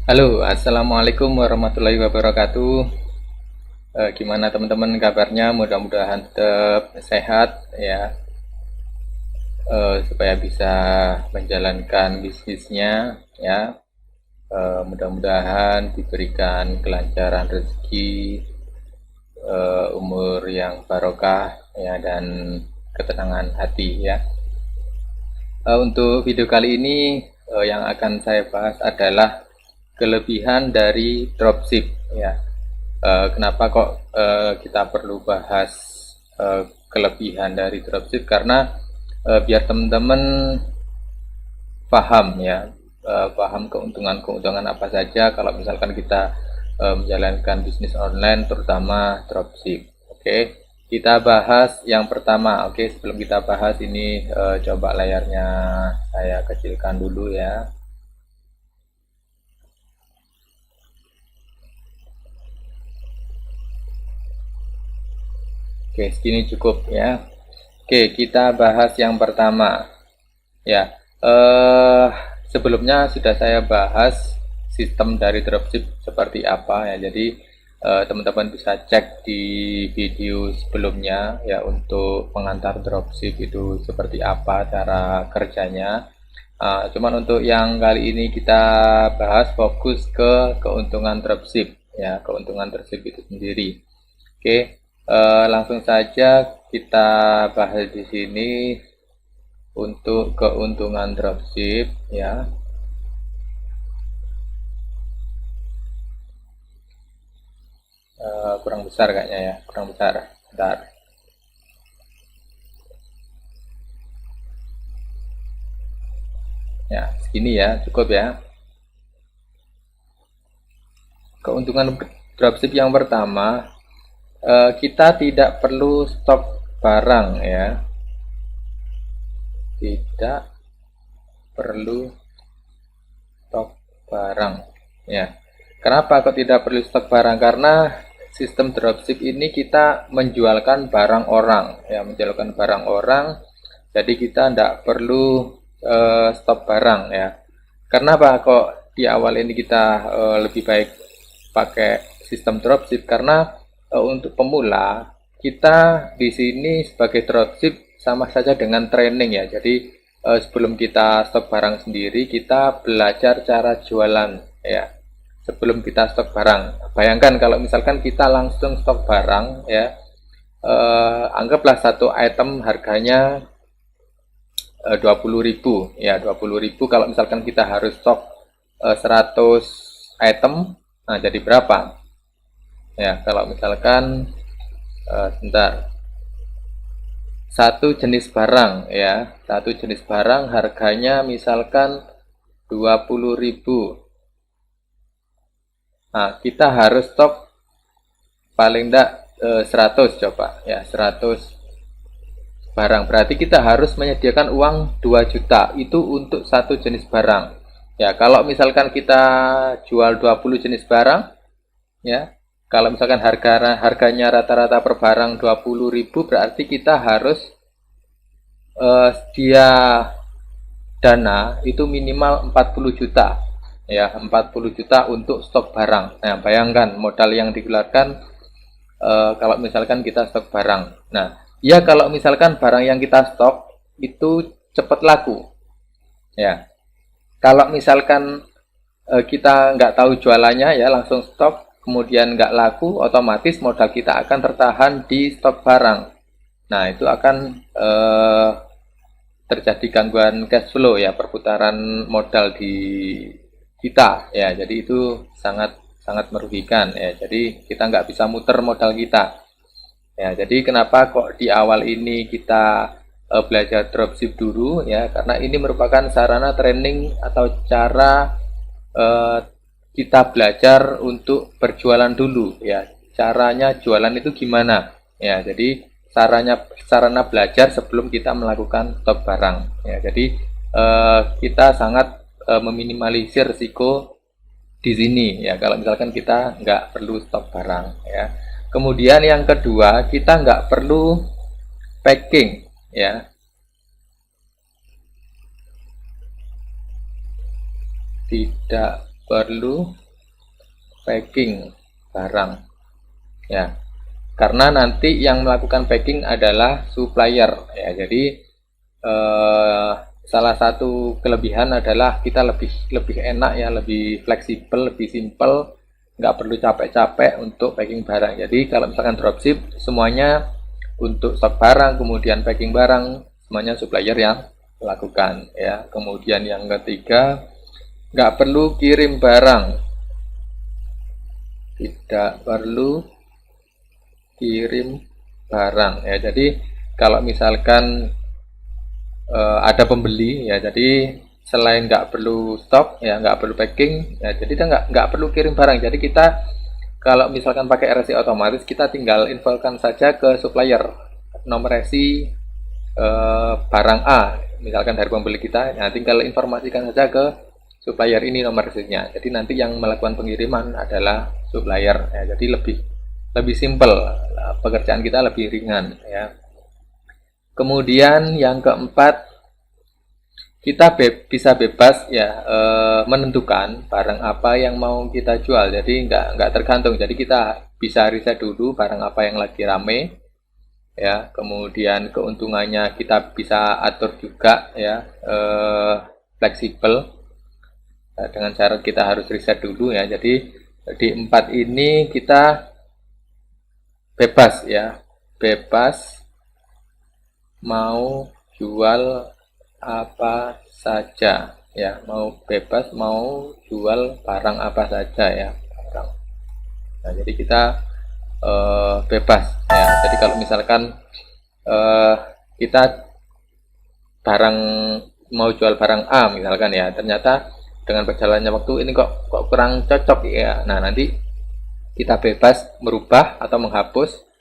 Halo, assalamualaikum warahmatullahi wabarakatuh. Gimana teman-teman kabarnya? Mudah-mudahan tetap sehat ya, supaya bisa menjalankan bisnisnya ya. Mudah-mudahan diberikan kelancaran rezeki, umur yang barokah ya, dan ketenangan hati ya. Untuk video kali ini yang akan saya bahas adalah kelebihan dari dropship ya. Kenapa kok kita perlu bahas kelebihan dari dropship? Karena biar teman-teman paham ya, paham keuntungan-keuntungan apa saja kalau misalkan kita menjalankan bisnis online, terutama dropship. Oke, kita bahas yang pertama. Oke, sebelum kita bahas ini, coba layarnya saya kecilkan dulu ya. Oke, segini cukup ya. Oke, kita bahas yang pertama. Ya, sebelumnya sudah saya bahas sistem dari dropship seperti apa ya. Jadi teman-teman bisa cek di video sebelumnya ya, untuk pengantar dropship itu seperti apa cara kerjanya. Cuman untuk yang kali ini kita bahas fokus ke keuntungan dropship ya, keuntungan dropship itu sendiri. Oke, langsung saja kita bahas di sini untuk keuntungan dropship ya. Kurang besar kayaknya ya, kurang besar. Bentar. Ya, segini ya, cukup ya. Keuntungan dropship yang pertama, kita tidak perlu stok barang ya. Tidak perlu stok barang ya. Kenapa kok tidak perlu stok barang? Karena sistem dropship ini kita menjualkan barang orang ya, menjualkan barang orang. Jadi kita tidak perlu stok barang ya. Kenapa kok di awal ini kita lebih baik pakai sistem dropship? Karena untuk pemula kita di sini sebagai dropship sama saja dengan training ya. Jadi sebelum kita stok barang sendiri, kita belajar cara jualan ya, sebelum kita stok barang. Bayangkan kalau misalkan kita langsung stok barang ya, anggaplah satu item harganya 20.000 ya, 20.000. Kalau misalkan kita harus stok 100 item, nah jadi berapa ya? Kalau misalkan sebentar, satu jenis barang ya, satu jenis barang harganya misalkan 20.000. Nah, kita harus stok paling enggak 100, coba ya, 100 barang. Berarti kita harus menyediakan uang 2 juta itu untuk satu jenis barang. Ya, kalau misalkan kita jual 20 jenis barang ya, kalau misalkan harganya rata-rata per barang 20.000, berarti kita harus sedia dana itu minimal 40 juta ya, 40 juta untuk stok barang. Nah, bayangkan modal yang dikeluarkan kalau misalkan kita stok barang. Nah, ya kalau misalkan barang yang kita stok itu cepat laku ya. Kalau misalkan kita nggak tahu jualannya ya, langsung stok kemudian nggak laku, otomatis modal kita akan tertahan di stok barang. Nah, itu akan terjadi gangguan cash flow ya, perputaran modal di kita ya. Jadi itu sangat sangat merugikan ya. Jadi kita nggak bisa muter modal kita ya. Jadi kenapa kok di awal ini kita belajar dropship dulu ya, karena ini merupakan sarana training atau cara eh, kita belajar untuk berjualan dulu ya. Caranya jualan itu gimana ya. Jadi sarana belajar sebelum kita melakukan stok barang ya. Jadi kita sangat meminimalisir risiko di sini ya, kalau misalkan kita nggak perlu stok barang ya. Kemudian yang kedua, kita nggak perlu packing ya, tidak perlu packing barang, ya, karena nanti yang melakukan packing adalah supplier, ya. Jadi salah satu kelebihan adalah kita lebih enak, ya, lebih fleksibel, lebih simple, nggak perlu capek-capek untuk packing barang. Jadi kalau misalkan dropship, semuanya untuk stok barang, kemudian packing barang, semuanya supplier yang lakukan, ya. Kemudian yang ketiga, nggak perlu kirim barang, tidak perlu kirim barang, ya. Jadi kalau misalkan ada pembeli, ya, jadi selain nggak perlu stok, ya, nggak perlu packing, ya, jadi kita nggak perlu kirim barang. Jadi kita kalau misalkan pakai RSI otomatis, kita tinggal infokan saja ke supplier nomor RSI barang A, misalkan dari pembeli kita, nah tinggal informasikan saja ke supplier ini nomor RSI-nya. Jadi nanti yang melakukan pengiriman adalah supplier, ya. Jadi lebih simple, pekerjaan kita lebih ringan, ya. Kemudian yang keempat, kita bisa bebas, ya, menentukan barang apa yang mau kita jual. Jadi nggak tergantung. Jadi kita bisa riset dulu barang apa yang lagi rame, ya. Kemudian keuntungannya kita bisa atur juga, ya, fleksibel, dengan syarat kita harus riset dulu, ya. Jadi di 4 ini kita bebas, ya, bebas mau jual apa saja, ya, mau bebas mau jual barang apa saja, ya, barang. Nah, jadi kita bebas, ya. Jadi kalau misalkan kita barang mau jual barang A misalkan, ya, ternyata dengan berjalannya waktu ini kok kurang cocok, ya, nah nanti kita bebas merubah atau menghapus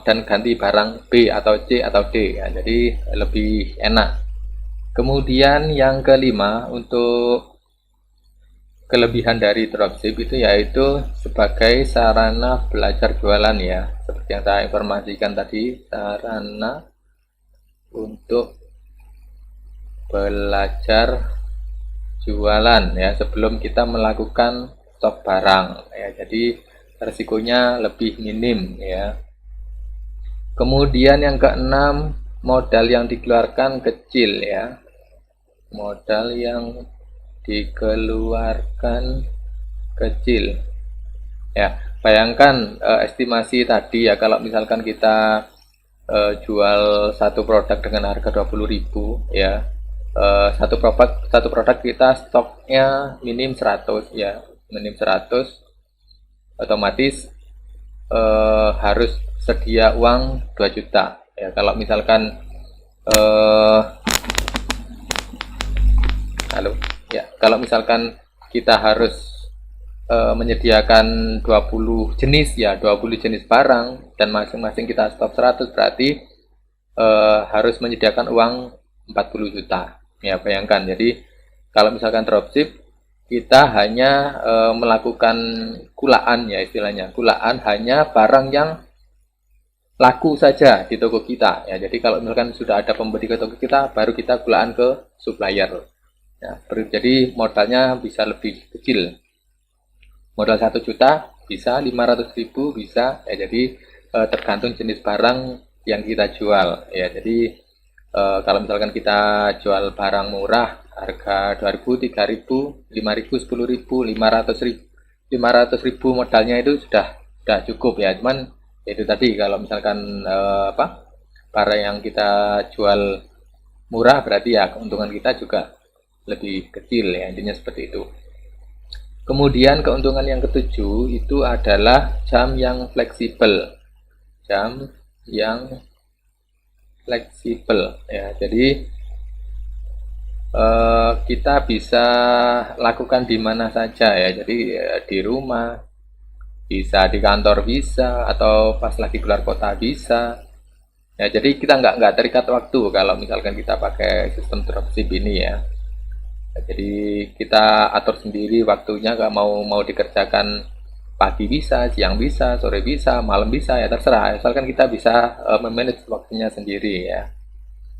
dan ganti barang B atau C atau D, ya. Jadi lebih enak. Kemudian yang kelima, untuk kelebihan dari dropship itu yaitu sebagai sarana belajar jualan, ya. Seperti yang saya informasikan tadi, sarana untuk belajar jualan, ya, sebelum kita melakukan stok barang, ya. Jadi resikonya lebih minim, ya. Kemudian yang keenam, modal yang dikeluarkan kecil, ya. Modal yang dikeluarkan kecil, ya. Bayangkan estimasi tadi, ya, kalau misalkan kita jual satu produk dengan harga 20.000, ya, satu produk kita stoknya minim 100, ya, minim 100, otomatis harus sedia uang 2 juta, ya. Kalau misalkan kalau misalkan kita harus menyediakan 20 jenis, ya, 20 jenis barang, dan masing-masing kita stok 100, berarti harus menyediakan uang 40 juta, ya. Bayangkan, jadi kalau misalkan dropship, kita hanya melakukan kulaan, ya, istilahnya kulaan, hanya barang yang laku saja di toko kita, ya. Jadi kalau misalkan sudah ada pembeli ke toko kita, baru kita kulaan ke supplier, ya. Jadi modalnya bisa lebih kecil, modal 1 juta bisa, 500.000 bisa, ya. Jadi tergantung jenis barang yang kita jual, ya. Jadi kalau misalkan kita jual barang murah, harga 2.000, 3.000, 5.000, 10.000, 500.000 modalnya itu sudah cukup, ya. Cuman itu tadi, kalau misalkan barang yang kita jual murah, berarti ya keuntungan kita juga lebih kecil, ya. Intinya seperti itu. Kemudian keuntungan yang ketujuh itu adalah jam yang fleksibel. Jam yang fleksibel, ya. Jadi kita bisa lakukan di mana saja, ya. Jadi di rumah bisa, di kantor bisa, atau pas lagi keluar kota bisa, ya. Jadi kita nggak terikat waktu kalau misalkan kita pakai sistem dropship ini, ya. Jadi kita atur sendiri waktunya, nggak mau dikerjakan pagi bisa, siang bisa, sore bisa, malam bisa, ya, terserah, asalkan kita bisa memanage waktunya sendiri, ya.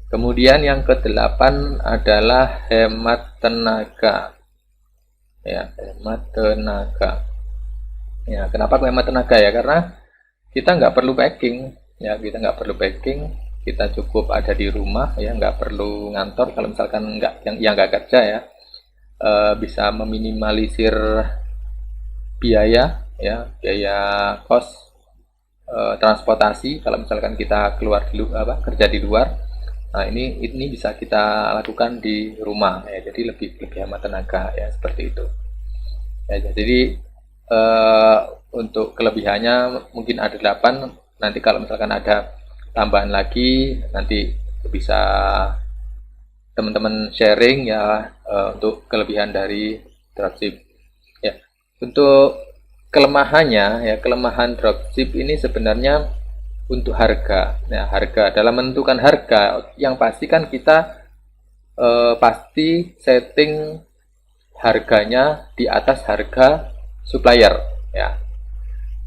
Kemudian yang ke-8 adalah hemat tenaga, ya, hemat tenaga. Ya, kenapa hemat tenaga ya? Karena kita nggak perlu packing, ya, kita nggak perlu packing, kita cukup ada di rumah, ya, nggak perlu ngantor. Kalau misalkan nggak yang nggak kerja ya, bisa meminimalisir biaya, ya, biaya kos transportasi. Kalau misalkan kita keluar kerja di luar, nah ini bisa kita lakukan di rumah, ya, jadi lebih hemat tenaga, ya, seperti itu. Ya, jadi untuk kelebihannya mungkin ada 8. Nanti kalau misalkan ada tambahan lagi, nanti bisa teman-teman sharing ya, untuk kelebihan dari dropship. Ya, untuk kelemahannya, ya, kelemahan dropship ini sebenarnya untuk harga. Nah, harga, dalam menentukan harga yang pasti kan kita pasti setting harganya di atas harga supplier, ya.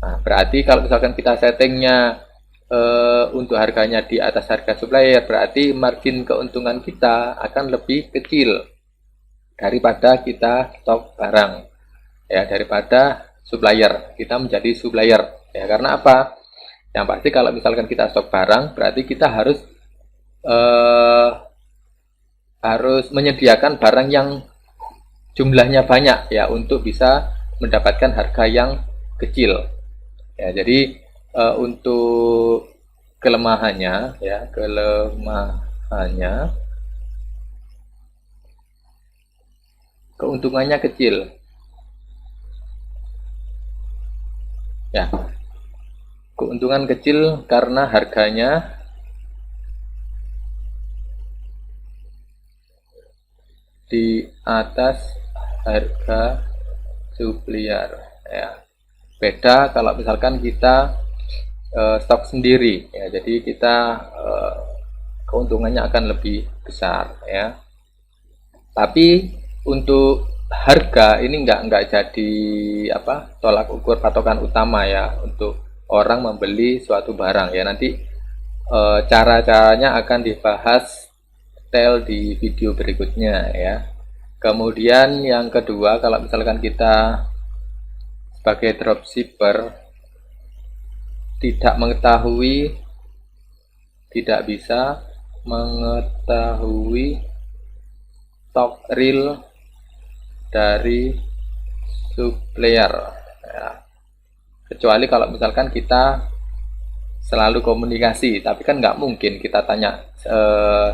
Nah, berarti kalau misalkan kita settingnya untuk harganya di atas harga supplier, berarti margin keuntungan kita akan lebih kecil daripada kita stok barang, ya, daripada supplier, kita menjadi supplier, ya. Karena apa? Yang pasti kalau misalkan kita stok barang, berarti kita harus menyediakan barang yang jumlahnya banyak, ya, untuk bisa mendapatkan harga yang kecil, ya. Jadi untuk kelemahannya, ya, keuntungannya kecil, ya, keuntungan kecil karena harganya di atas harga supplier, ya. Beda kalau misalkan kita stok sendiri, ya, jadi kita keuntungannya akan lebih besar, ya. Tapi untuk harga ini nggak jadi tolak ukur patokan utama, ya, untuk orang membeli suatu barang, ya. Nanti cara-caranya akan dibahas detail di video berikutnya, ya. Kemudian yang kedua, kalau misalkan kita sebagai dropshipper tidak bisa mengetahui stok real dari supplier, ya. Kecuali kalau misalkan kita selalu komunikasi, tapi kan nggak mungkin kita tanya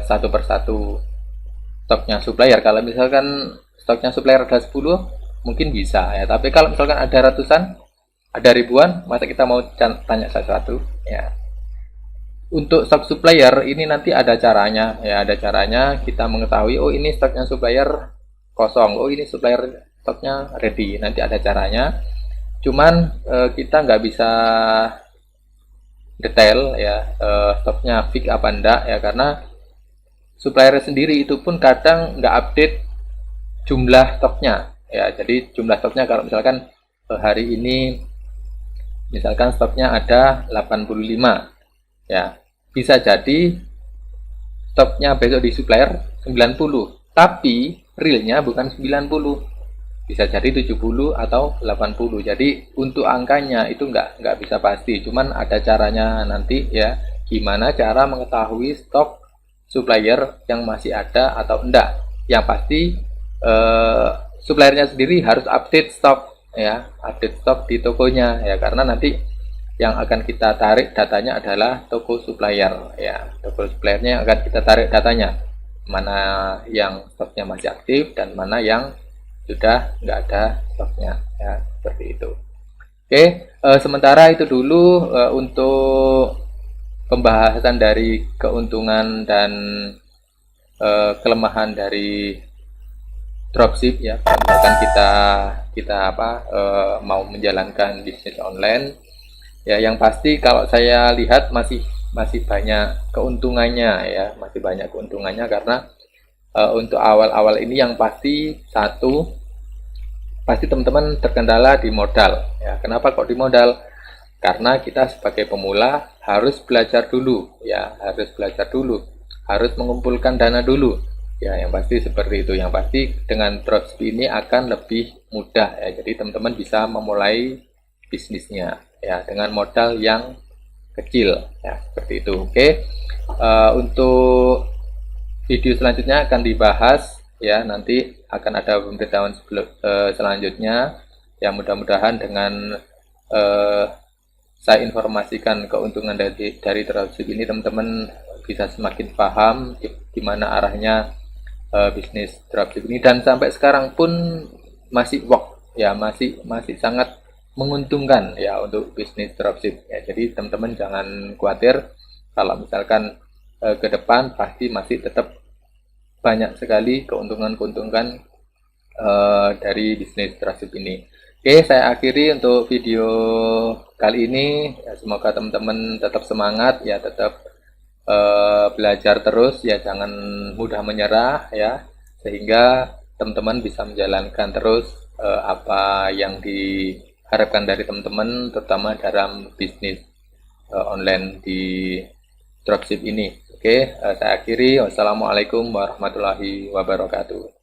satu persatu stoknya supplier. Kalau misalkan stoknya supplier ada 10, mungkin bisa, ya. Tapi kalau misalkan ada ratusan, ada ribuan, masa kita mau tanya satu-satu, ya. Untuk stok supplier ini nanti ada caranya, ya, ada caranya kita mengetahui, oh ini stoknya supplier kosong, oh ini supplier stoknya ready, nanti ada caranya. Cuman kita nggak bisa detail, ya, stoknya fix apa enggak, ya, karena supplier sendiri itu pun kadang nggak update jumlah stoknya, ya. Jadi jumlah stoknya kalau misalkan hari ini misalkan stoknya ada 85, ya, bisa jadi stoknya besok di supplier 90, tapi realnya bukan 90, bisa jadi 70 atau 80. Jadi untuk angkanya itu nggak bisa pasti, cuman ada caranya nanti, ya, gimana cara mengetahui stok supplier yang masih ada atau enggak. Yang pasti suppliernya sendiri harus update stok, ya, update stok di tokonya, ya, karena nanti yang akan kita tarik datanya adalah toko supplier, ya. Toko suppliernya yang akan kita tarik datanya, mana yang stoknya masih aktif dan mana yang sudah nggak ada stoknya, ya, seperti itu. Oke, sementara itu dulu untuk pembahasan dari keuntungan dan kelemahan dari dropship, ya. Misalkan kita mau menjalankan bisnis online, ya, yang pasti kalau saya lihat masih banyak keuntungannya, ya, masih banyak keuntungannya karena untuk awal-awal ini yang pasti pasti teman-teman terkendala di modal, ya. Kenapa kok di modal? Karena kita sebagai pemula harus belajar dulu, ya, harus mengumpulkan dana dulu. Ya, yang pasti seperti itu. Yang pasti dengan dropship ini akan lebih mudah ya. Jadi teman-teman bisa memulai bisnisnya ya dengan modal yang kecil ya, seperti itu. Oke. Untuk video selanjutnya akan dibahas ya, nanti akan ada pemberitahuan selanjutnya. Ya, mudah-mudahan dengan saya informasikan keuntungan dari dropship ini, teman-teman bisa semakin paham di mana arahnya bisnis dropship ini, dan sampai sekarang pun masih work ya, masih sangat menguntungkan ya untuk bisnis dropship ya. Jadi teman-teman jangan khawatir kalau misalkan ke depan pasti masih tetap banyak sekali keuntungan-keuntungan dari bisnis dropship ini. Oke, saya akhiri untuk video kali ini. Ya, semoga teman-teman tetap semangat ya, tetap belajar terus ya, jangan mudah menyerah ya, sehingga teman-teman bisa menjalankan terus apa yang diharapkan dari teman-teman, terutama dalam bisnis online di dropship ini. Oke, saya akhiri. Wassalamualaikum warahmatullahi wabarakatuh.